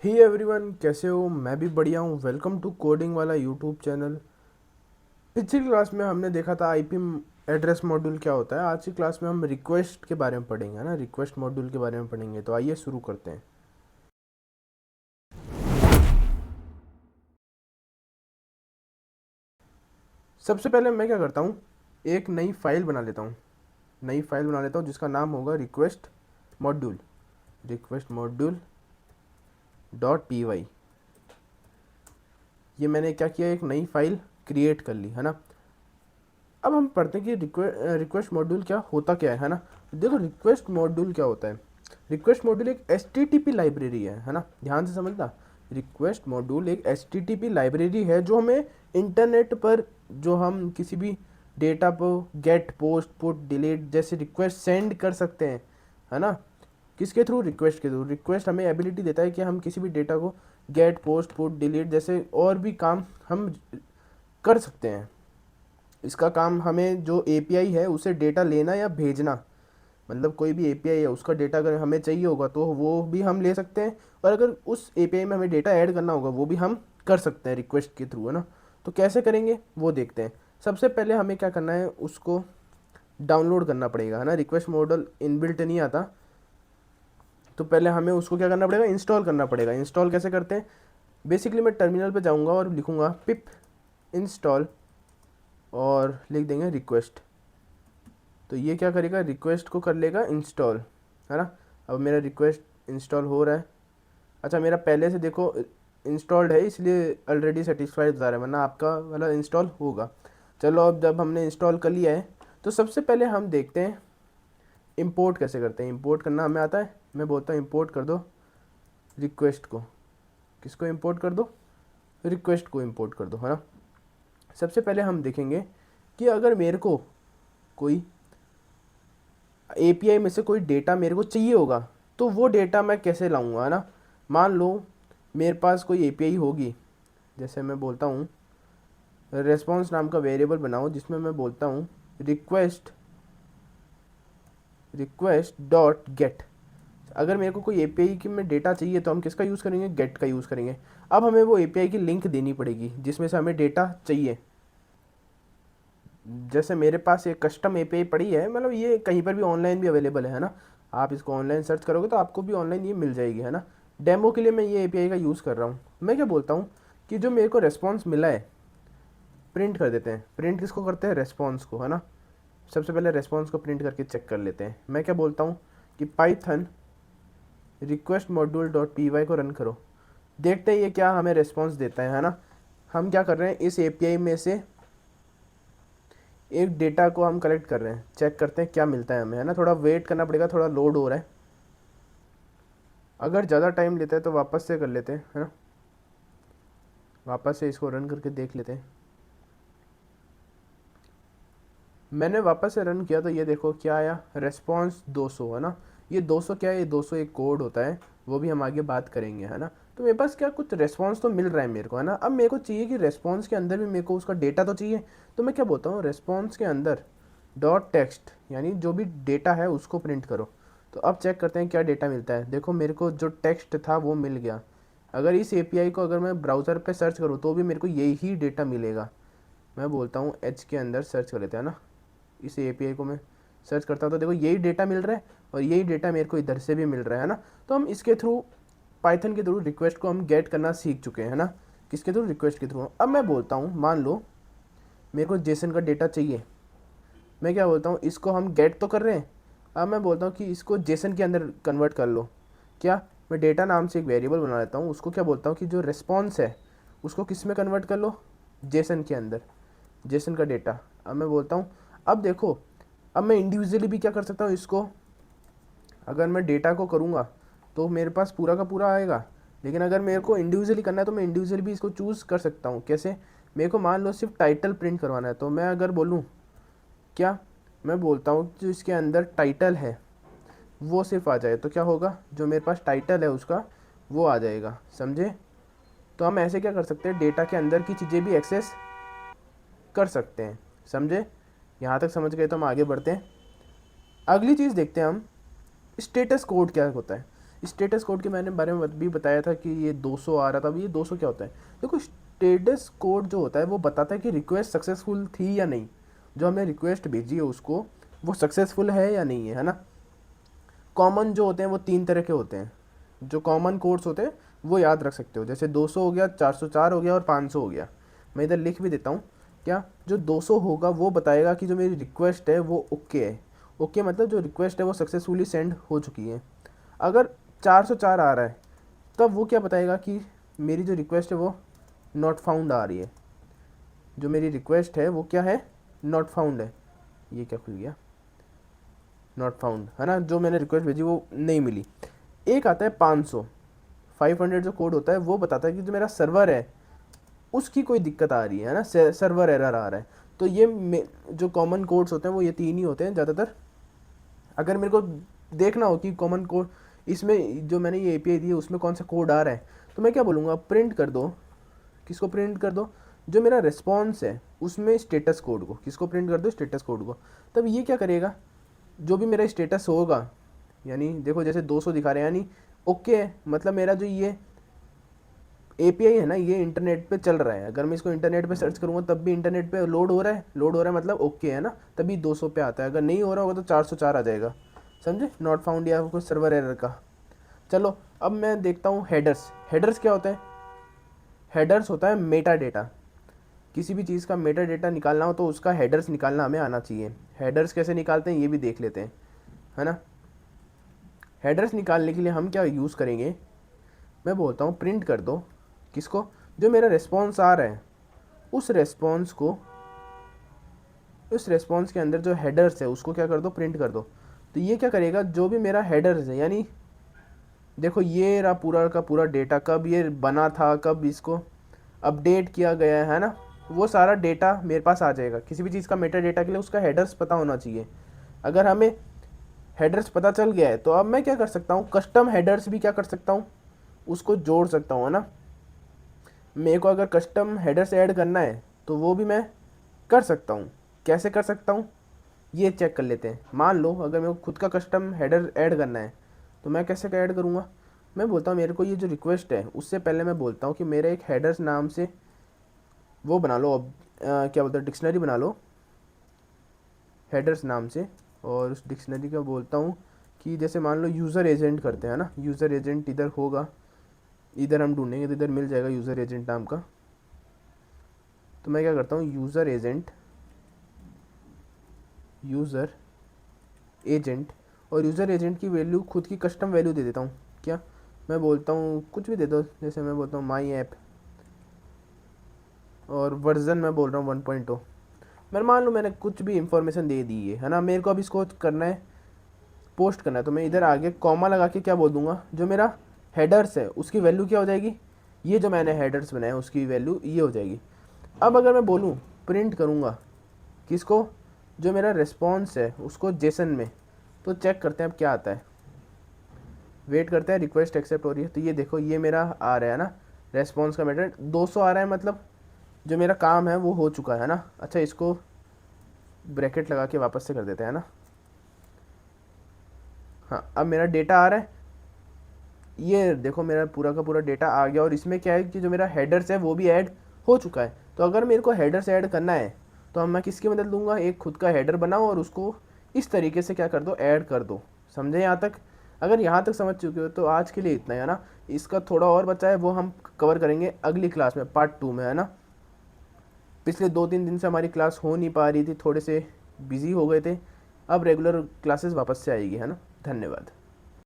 Hey everyone, कैसे हो? मैं भी बढ़िया हूँ। वेलकम टू कोडिंग वाला यूट्यूब चैनल। पिछली क्लास में हमने देखा था आईपी एड्रेस मॉड्यूल क्या होता है। आज की क्लास में हम रिक्वेस्ट के बारे में पढ़ेंगे, है ना। रिक्वेस्ट मॉड्यूल के बारे में पढ़ेंगे, तो आइए शुरू करते हैं। सबसे पहले मैं क्या करता हूँ, एक नई फाइल बना लेता हूँ। जिसका नाम होगा request module dot P Y. ये मैंने क्या किया, एक नई फाइल क्रिएट कर ली, है ना। अब हम पढ़ते हैं कि रिक्वेस्ट मॉड्यूल क्या होता क्या है ना। देखो, रिक्वेस्ट मॉड्यूल क्या होता है। रिक्वेस्ट मॉड्यूल एक एच लाइब्रेरी है ना। ध्यान से समझना। रिक्वेस्ट मॉड्यूल एक एच लाइब्रेरी है जो हमें इंटरनेट पर, जो हम किसी भी डेटा को गेट, पोस्ट, पुट, डिलीट जैसे रिक्वेस्ट सेंड कर सकते हैं, है ना। किसके थ्रू? रिक्वेस्ट के थ्रू। रिक्वेस्ट हमें एबिलिटी देता है कि हम किसी भी डेटा को गेट, पोस्ट, पुट, डिलीट जैसे और भी काम हम कर सकते हैं। इसका काम, हमें जो एपीआई है उसे डेटा लेना या भेजना, मतलब कोई भी एपीआई है उसका डेटा अगर हमें चाहिए होगा तो वो भी हम ले सकते हैं, और अगर उस एपीआई में हमें डेटा ऐड करना होगा वो भी हम कर सकते हैं रिक्वेस्ट के थ्रू, है ना। तो कैसे करेंगे वो देखते हैं। सबसे पहले हमें क्या करना है, उसको डाउनलोड करना पड़ेगा, है ना। रिक्वेस्ट मॉडल इनबिल्ट नहीं आता, तो पहले हमें उसको क्या करना पड़ेगा, इंस्टॉल करना पड़ेगा। इंस्टॉल कैसे करते हैं? बेसिकली मैं टर्मिनल पे जाऊंगा और लिखूंगा पिप इंस्टॉल और लिख देंगे रिक्वेस्ट। तो ये क्या करेगा, रिक्वेस्ट को कर लेगा इंस्टॉल, है ना। अब मेरा रिक्वेस्ट इंस्टॉल हो रहा है। अच्छा, मेरा पहले से देखो इंस्टॉल्ड है, इसलिए ऑलरेडी सेटिस्फाइड बता रहा है, वरना आपका वाला इंस्टॉल होगा। चलो, अब जब हमने इंस्टॉल कर लिया है तो सबसे पहले हम देखते हैं इंपोर्ट कैसे करते हैं। इंपोर्ट करना हमें आता है। मैं बोलता हूँ इंपोर्ट कर दो रिक्वेस्ट को। किसको इंपोर्ट कर दो? रिक्वेस्ट को इंपोर्ट कर दो, है ना। सबसे पहले हम देखेंगे कि अगर मेरे को कोई एपीआई में से कोई डेटा मेरे को चाहिए होगा तो वो डेटा मैं कैसे लाऊंगा, है ना। मान लो मेरे पास कोई एपीआई होगी, जैसे मैं बोलता हूँ रेस्पॉन्स नाम का वेरिएबल बनाओ जिसमें मैं बोलता हूँ रिक्वेस्ट रिक्वेस्ट डॉट गेट। अगर मेरे को कोई एपीआई की में डेटा चाहिए तो हम किसका यूज़ करेंगे? गेट का यूज़ करेंगे। अब हमें वो एपीआई की लिंक देनी पड़ेगी जिसमें से हमें डेटा चाहिए। जैसे मेरे पास एक कस्टम एपीआई पड़ी है, मतलब ये कहीं पर भी ऑनलाइन भी अवेलेबल है ना। आप इसको ऑनलाइन सर्च करोगे तो आपको भी ऑनलाइन ये मिल जाएगी, है ना। डेमो के लिए मैं ये एपीआई का यूज़ कर रहा हूँ। मैं क्या बोलता हूँ कि जो मेरे को रेस्पॉन्स मिला है प्रिंट कर देते हैं। प्रिंट किसको करते हैं? रेस्पॉन्स को, है ना। सबसे पहले रेस्पॉन्स को प्रिंट करके चेक कर लेते हैं। मैं क्या बोलता हूँ कि Python request module dot P Y को रन करो। देखते हैं ये क्या हमें रेस्पॉन्स देता है ना। हम क्या कर रहे हैं, इस एपीआई में से एक डेटा को हम कलेक्ट कर रहे हैं, चेक करते हैं क्या मिलता है हमें, है ना। थोड़ा वेट करना पड़ेगा, थोड़ा लोड हो रहा है। अगर ज़्यादा टाइम लेता है तो वापस से कर लेते हैं, है ना। वापस से इसको रन करके देख लेते हैं। मैंने वापस से रन किया तो ये देखो क्या आया, रेस्पॉन्स 200, है ना। ये 200 क्या है? ये 200 एक कोड होता है, वो भी हम आगे बात करेंगे, है ना। तो मेरे पास क्या कुछ रेस्पॉन्स तो मिल रहा है मेरे को, है ना। अब मेरे को चाहिए कि रेस्पॉन्स के अंदर भी मेरे को उसका डेटा तो चाहिए। तो मैं क्या बोलता हूँ, रेस्पॉन्स के अंदर डॉट टेक्स्ट, यानी जो भी डेटा है उसको प्रिंट करो। तो अब चेक करते हैं क्या डेटा मिलता है। देखो, मेरे को जो टेक्स्ट था वो मिल गया। अगर इस एपीआई को अगर मैं ब्राउज़र पे सर्च करूँ तो भी मेरे को यही डेटा मिलेगा। मैं बोलता हूँ एच के अंदर सर्च कर लेते हैं ना। इस एपीआई को मैं सर्च करता हूँ तो देखो यही डेटा मिल रहा है, और यही डेटा मेरे को इधर से भी मिल रहा है ना। तो हम इसके थ्रू, पाइथन के थ्रू रिक्वेस्ट को हम गेट करना सीख चुके हैं, है ना। किसके थ्रू? रिक्वेस्ट के थ्रू। अब मैं बोलता हूँ, मान लो मेरे को जेसन का डेटा चाहिए। मैं क्या बोलता हूँ, इसको हम गेट तो कर रहे हैं। अब मैं बोलता हूँ कि इसको जेसन के अंदर कन्वर्ट कर लो। क्या? मैं डेटा नाम से एक वेरिएबल बना लेता हूँ, उसको क्या बोलता हूँ कि जो रिस्पॉन्स है उसको किस में कन्वर्ट कर लो? जेसन के अंदर, जेसन का डेटा। अब मैं बोलता हूँ, अब देखो, अब मैं इंडिविजुअली भी क्या कर सकता हूँ इसको। अगर मैं डेटा को करूँगा तो मेरे पास पूरा का पूरा आएगा, लेकिन अगर मेरे को इंडिविजुअली करना है तो मैं इंडिविजुअली भी इसको चूज़ कर सकता हूँ। कैसे? मेरे को मान लो सिर्फ टाइटल प्रिंट करवाना है, तो मैं अगर बोलूँ क्या, मैं बोलता हूँ जो इसके अंदर टाइटल है वो सिर्फ आ जाए, तो क्या होगा, जो मेरे पास टाइटल है उसका वो आ जाएगा, समझे। तो हम ऐसे क्या कर सकते हैं, डेटा के अंदर की चीज़ें भी एक्सेस कर सकते हैं, समझे। यहाँ तक समझ गए तो हम आगे बढ़ते हैं। अगली चीज़ देखते हैं हम, स्टेटस कोड क्या होता है। स्टेटस कोड के मैंने बारे में भी बताया था कि ये 200 आ रहा था। अब ये 200 क्या होता है? देखो स्टेटस कोड जो होता है वो बताता है कि रिक्वेस्ट सक्सेसफुल थी या नहीं, जो हमने रिक्वेस्ट भेजी है उसको वो सक्सेसफुल है या नहीं है ना। कॉमन जो होते हैं वो 3 तरह के होते हैं, जो कॉमन कोड्स होते हैं वो याद रख सकते हो, जैसे 200 हो गया, 404 हो गया और 500 हो गया। मैं इधर लिख भी देता हूँ। क्या जो 200 होगा वो बताएगा कि जो मेरी रिक्वेस्ट है वो ओके है। ओके मतलब जो रिक्वेस्ट है वो सक्सेसफुली सेंड हो चुकी है। अगर 404 आ रहा है तब वो क्या बताएगा कि मेरी जो रिक्वेस्ट है वो नॉट फाउंड आ रही है। जो मेरी रिक्वेस्ट है वो क्या है? नॉट फाउंड है। ये क्या खुल गया? नॉट फाउंड है ना, जो मैंने रिक्वेस्ट भेजी वो नहीं मिली। एक आता है 500, 500 जो कोड होता है वो बताता है कि जो मेरा सर्वर है उसकी कोई दिक्कत आ रही है ना, सर्वर एरर आ रहा है। तो ये जो कॉमन कोड्स होते हैं वो ये 3 ही होते हैं ज़्यादातर। अगर मेरे को देखना हो कि कॉमन कोड इसमें जो मैंने ये एपीआई दी है उसमें कौन सा कोड आ रहा है, तो मैं क्या बोलूँगा, प्रिंट कर दो। किसको प्रिंट कर दो? जो मेरा रिस्पॉन्स है उसमें स्टेटस कोड को। किसको प्रिंट कर दो? स्टेटस कोड को। तब ये क्या करेगा, जो भी मेरा स्टेटस होगा, यानी देखो जैसे 200 दिखा रहे हैं यानी ओके है, मतलब मेरा जो ये एपीआई है ना ये इंटरनेट पे चल रहा है। अगर मैं इसको इंटरनेट पे सर्च करूँगा तब भी इंटरनेट पे लोड हो रहा है, लोड हो रहा है मतलब ओके है ना, तभी 200 पे आता है। अगर नहीं हो रहा होगा तो 404 आ जाएगा। समझे? नॉट फाउंड या कुछ सर्वर एरर का। चलो अब मैं देखता हूँ हेडर्स। हेडर्स क्या होता है? हेडर्स होता है मेटा डेटा। किसी भी चीज़ का मेटा डेटा निकालना हो तो उसका हेडर्स निकालना हमें आना चाहिए। हेडर्स कैसे निकालते हैं ये भी देख लेते हैं, है ना। हेडर्स निकालने के लिए हम क्या यूज़ करेंगे, मैं बोलता हूँ प्रिंट कर दो। किसको? जो मेरा रिस्पॉन्स आ रहा है उस रिस्पॉन्स को, उस रिस्पॉन्स के अंदर जो हेडर्स है उसको क्या कर दो, प्रिंट कर दो। तो ये क्या करेगा, जो भी मेरा हेडर्स है, यानी देखो ये रहा पूरा का पूरा डेटा, कब ये बना था, कब इसको अपडेट किया गया है ना, वो सारा डेटा मेरे पास आ जाएगा। किसी भी चीज़ का मेटा डेटा के लिए उसका हेडर्स पता होना चाहिए। अगर हमें हेडर्स पता चल गया है तो अब मैं क्या कर सकता हूँ, कस्टम हेडर्स भी क्या कर सकता हूँ, उसको जोड़ सकता हूँ, है ना। मेरे को अगर कस्टम हेडर्स ऐड करना है तो वो भी मैं कर सकता हूँ। कैसे कर सकता हूँ ये चेक कर लेते हैं। मान लो अगर मेरे को खुद का कस्टम हेडर ऐड करना है तो मैं कैसे ऐड करूँगा। मैं बोलता हूँ मेरे को ये जो रिक्वेस्ट है उससे पहले मैं बोलता हूँ कि मेरे एक हेडर्स नाम से वो बना लो, अब क्या बोलते हैं, डिक्शनरी बना लो हेडर्स नाम से। और उस डिक्शनरी का बोलता हूँ कि जैसे मान लो यूज़र एजेंट करते हैं ना, यूज़र एजेंट इधर होगा, इधर हम ढूंढेंगे तो इधर मिल जाएगा यूज़र एजेंट नाम का। तो मैं क्या करता हूँ, यूज़र एजेंट, यूज़र एजेंट, और यूज़र एजेंट की वैल्यू खुद की कस्टम वैल्यू दे देता हूँ। क्या मैं बोलता हूँ, कुछ भी दे दो, जैसे मैं बोलता हूँ माई ऐप, और वर्जन मैं बोल रहा हूँ 1.0। मैं मान लो मैंने कुछ भी इंफॉर्मेशन दे दी है ना। मेरे को अब इसको करना है, पोस्ट करना है, तो मैं इधर आगे कॉमा लगा के क्या बोल दूंगा, जो मेरा हेडर्स है उसकी वैल्यू क्या हो जाएगी, ये जो मैंने हेडर्स बनाए उसकी वैल्यू ये हो जाएगी। अब अगर मैं बोलूँ प्रिंट करूँगा किसको, जो मेरा रिस्पॉन्स है उसको जेसन में, तो चेक करते हैं अब क्या आता है। वेट करते हैं, रिक्वेस्ट एक्सेप्ट हो रही है, तो ये देखो ये मेरा आ रहा है ना, रेस्पॉन्स का मेथड 200 आ रहा है, मतलब जो मेरा काम है वो हो चुका है ना। अच्छा इसको ब्रैकेट लगा के वापस से कर देते हैं ना। हाँ अब मेरा डेटा आ रहा है, ये देखो मेरा पूरा का पूरा डेटा आ गया। और इसमें क्या है कि जो मेरा हेडर्स है वो भी ऐड हो चुका है। तो अगर मेरे को हेडर्स ऐड करना है तो अब मैं किसकी मदद लूँगा, एक खुद का हेडर बनाओ और उसको इस तरीके से क्या कर दो, ऐड कर दो। समझे यहाँ तक? अगर यहाँ तक समझ चुके हो तो आज के लिए इतना ही, है ना। इसका थोड़ा और बचा है, वो हम कवर करेंगे अगली क्लास में, पार्ट 2 में, है ना। पिछले 2-3 दिन से हमारी क्लास हो नहीं पा रही थी, थोड़े से बिज़ी हो गए थे। अब रेगुलर क्लासेस वापस से आएगी, है ना। धन्यवाद।